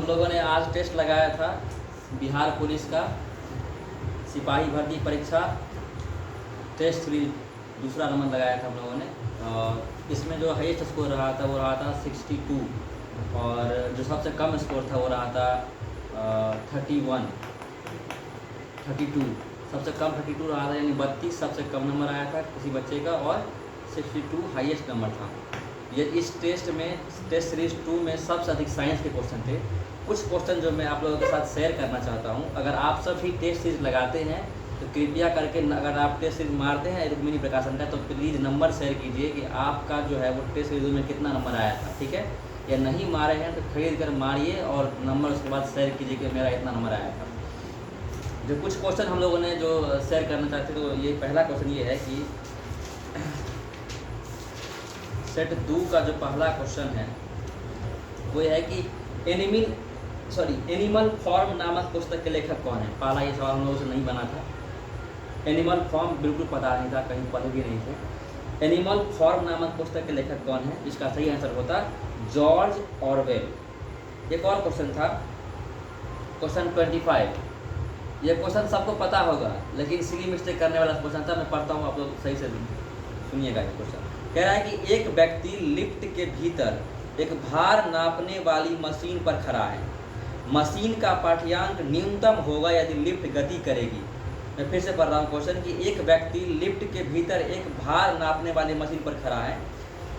लोगों ने आज टेस्ट लगाया था बिहार पुलिस का सिपाही भर्ती परीक्षा टेस्ट 3 दूसरा नंबर लगाया था हम लोगों ने। और इसमें जो हाईएस्ट स्कोर रहा था वो रहा था 62 और जो सबसे कम स्कोर था वो रहा था 32 सबसे कम 32 रहा था, यानी 32 सबसे कम नंबर आया था किसी बच्चे का और 62 हाईएस्ट नंबर था। ये इस टेस्ट सीरीज 2 में सबसे अधिक साइंस के क्वेश्चन थे। कुछ क्वेश्चन जो मैं आप लोगों के साथ शेयर करना चाहता हूँ। अगर आप सब भी टेस्ट सीरीज लगाते हैं तो कृपया करके, अगर आप टेस्ट सीरीज मारते हैं रुक्मिणी प्रकाशन का, तो प्लीज़ नंबर शेयर कीजिए कि आपका जो है वो टेस्ट सीरीज में कितना नंबर आया था, ठीक है। या नहीं मारे हैं तो खरीद कर मारिए और नंबर उसके बाद शेयर कीजिए कि मेरा इतना नंबर आया था। जो कुछ क्वेश्चन हम लोगों ने जो शेयर करना चाहते तो ये पहला क्वेश्चन ये है कि सेट 2 का जो पहला क्वेश्चन है वो है कि एनिमल फॉर्म नामक पुस्तक के लेखक कौन है। पहला ये सवाल हम लोगों से नहीं बना था। एनिमल फॉर्म बिल्कुल पता नहीं था, कहीं पढ़े भी नहीं थे। एनिमल फॉर्म नामक पुस्तक के लेखक कौन है, इसका सही आंसर होता जॉर्ज ऑरवेल। एक और क्वेश्चन था क्वेश्चन 25। ये क्वेश्चन सबको पता होगा लेकिन सिली मिस्टेक करने वाला क्वेश्चन था। मैं पढ़ता हूँ, आप लोग सही से सुनिएगा। ये क्वेश्चन कह रहा है कि एक व्यक्ति लिफ्ट के भीतर एक भार नापने वाली मशीन पर खड़ा है। मशीन का पाठ्यांक न्यूनतम होगा यदि लिफ्ट गति करेगी। मैं फिर से पढ़ रहा हूँ क्वेश्चन कि एक व्यक्ति लिफ्ट के भीतर एक भार नापने वाली मशीन पर खड़ा है।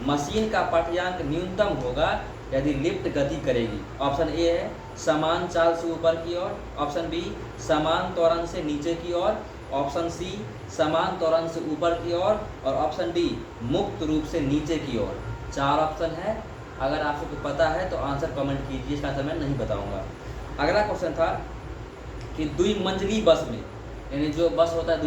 मशीन का पाठ्यांक न्यूनतम होगा यदि लिफ्ट गति करेगी। ऑप्शन ए है समान चाल से ऊपर की ओर, ऑप्शन बी समान त्वरण से नीचे की ओर, ऑप्शन सी समान त्वरण से ऊपर की ओर और ऑप्शन डी मुक्त रूप से नीचे की ओर। 4 ऑप्शन है। अगर आपको कुछ पता है तो आंसर कमेंट कीजिए, इसका आंसर मैं नहीं बताऊंगा। अगला क्वेश्चन था कि द्विमंजिली बस में, यानी जो बस होता है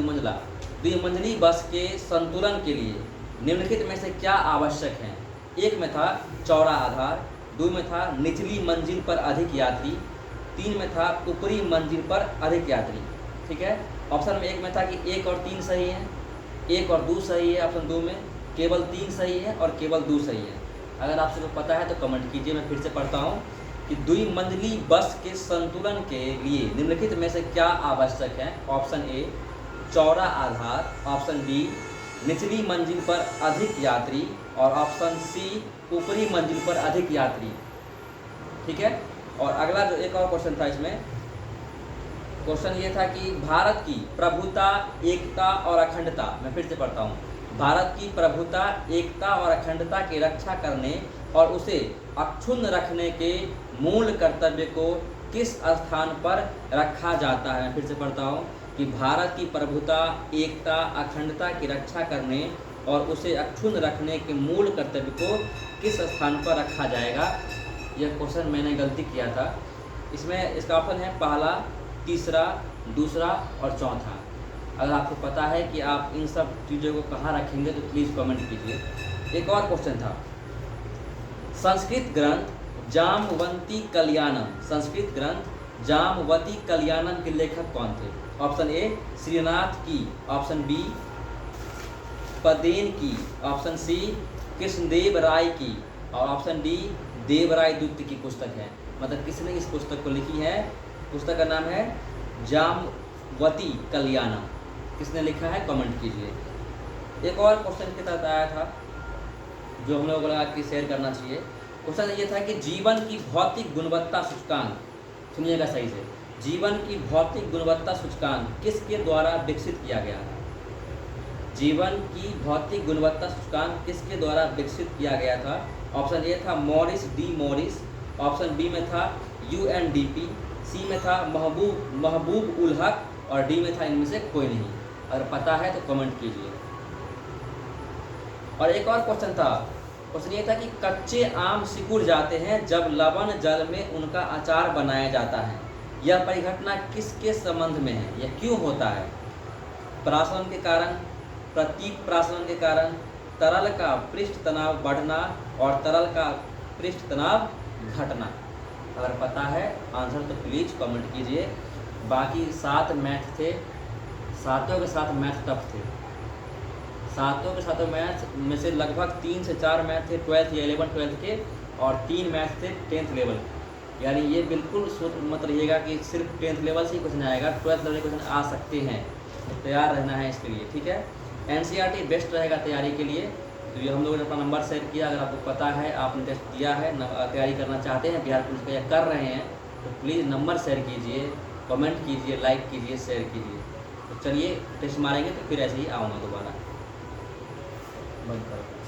द्विमंजिली बस के संतुलन के लिए निम्नलिखित में से क्या आवश्यक है। एक में था चौड़ा आधार, 2 में था निचली मंजिल पर अधिक यात्री, 3 में था ऊपरी मंजिल पर अधिक यात्री, ठीक है। ऑप्शन में 1 में था कि 1 और 3 सही है, 1 और 2 सही है, ऑप्शन 2 में केवल 3 सही है और केवल 2 सही है। अगर आपसे को पता है तो कमेंट कीजिए। मैं फिर से पढ़ता हूँ कि द्विमंजिली बस के संतुलन के लिए निम्नलिखित में से क्या आवश्यक है। ऑप्शन ए चौड़ा आधार, ऑप्शन बी निचली मंजिल पर अधिक यात्री और ऑप्शन सी ऊपरी मंजिल पर अधिक यात्री, ठीक है। और अगला जो एक और क्वेश्चन था, इसमें क्वेश्चन ये था कि भारत की प्रभुता, एकता और अखंडता, मैं फिर से पढ़ता हूँ, भारत की प्रभुता, एकता और अखंडता की रक्षा करने और उसे अक्षुण्ण रखने के मूल कर्तव्य को किस स्थान पर रखा जाता है। मैं फिर से पढ़ता हूँ कि भारत की प्रभुता, एकता, अखंडता की रक्षा करने और उसे अक्षुण्ण रखने के मूल कर्तव्य को किस स्थान पर रखा जाएगा। यह क्वेश्चन मैंने गलती किया था। इसमें इसका ऑप्शन है पहला, तीसरा, दूसरा और चौथा। अगर आपको पता है कि आप इन सब चीज़ों को कहाँ रखेंगे तो प्लीज़ कमेंट कीजिए। एक और क्वेश्चन था संस्कृत ग्रंथ जामवंती कल्याणम, संस्कृत ग्रंथ जामवती कल्याणम के लेखक कौन थे। ऑप्शन ए श्रीनाथ की, ऑप्शन बी पदेन की, ऑप्शन सी कृष्णदेव राय की और ऑप्शन डी देवराय द्वितीय की पुस्तक है। मतलब किसने इस पुस्तक को लिखी है। पुस्तक का नाम है जामवती कल्याणम। किसने लिखा है कमेंट कीजिए। एक और क्वेश्चन के तहत आया था जो हम लोगों को लगा कि शेयर करना चाहिए। क्वेश्चन ये था कि जीवन की भौतिक गुणवत्ता सूचकांक, सुनिएगा सही से, जीवन की भौतिक गुणवत्ता सूचकांक किसके द्वारा विकसित किया गया था। जीवन की भौतिक गुणवत्ता सूचकांक किसके द्वारा विकसित किया गया था। ऑप्शन ए था Morris D Morris, option B में था UNDP, सी में था महबूब उल हक और डी में था इनमें से कोई नहीं। अगर पता है तो कमेंट कीजिए। और एक और क्वेश्चन था, क्वेश्चन ये था कि कच्चे आम सिकुड़ जाते हैं जब लवण जल में उनका अचार बनाया जाता है। यह परिघटना किसके संबंध में है, यह क्यों होता है। प्रासवन के कारण, प्रतीक प्रासवन के कारण, तरल का पृष्ठ तनाव बढ़ना और तरल का पृष्ठ तनाव घटना। अगर पता है आंसर तो प्लीज़ कमेंट कीजिए। बाकी 7 मैथ थे, सातों के साथ मैथ टफ थे। सातों के सातों मैथ में से लगभग 3 से 4 मैथ थे 12th या 11th 12th के और 3 मैथ थे 10th लेवल यानी ये बिल्कुल सोच मत रहिएगा कि सिर्फ 10th लेवल से ही क्वेश्चन आएगा, 12th लेवल के क्वेश्चन आ सकते हैं, तो तैयार रहना है इसके लिए, ठीक है। एनसीईआरटी बेस्ट रहेगा तैयारी के लिए। तो ये हम लोगों ने अपना नंबर शेयर किया, अगर आपको पता है, आपने टेस्ट दिया है, तैयारी करना चाहते हैं बिहार पुलिस का या कर रहे हैं, तो प्लीज़ नंबर शेयर कीजिए, कमेंट कीजिए, लाइक कीजिए, शेयर कीजिए। तो चलिए टेस्ट मारेंगे तो फिर ऐसे ही आऊँगा दोबारा। बंद करो।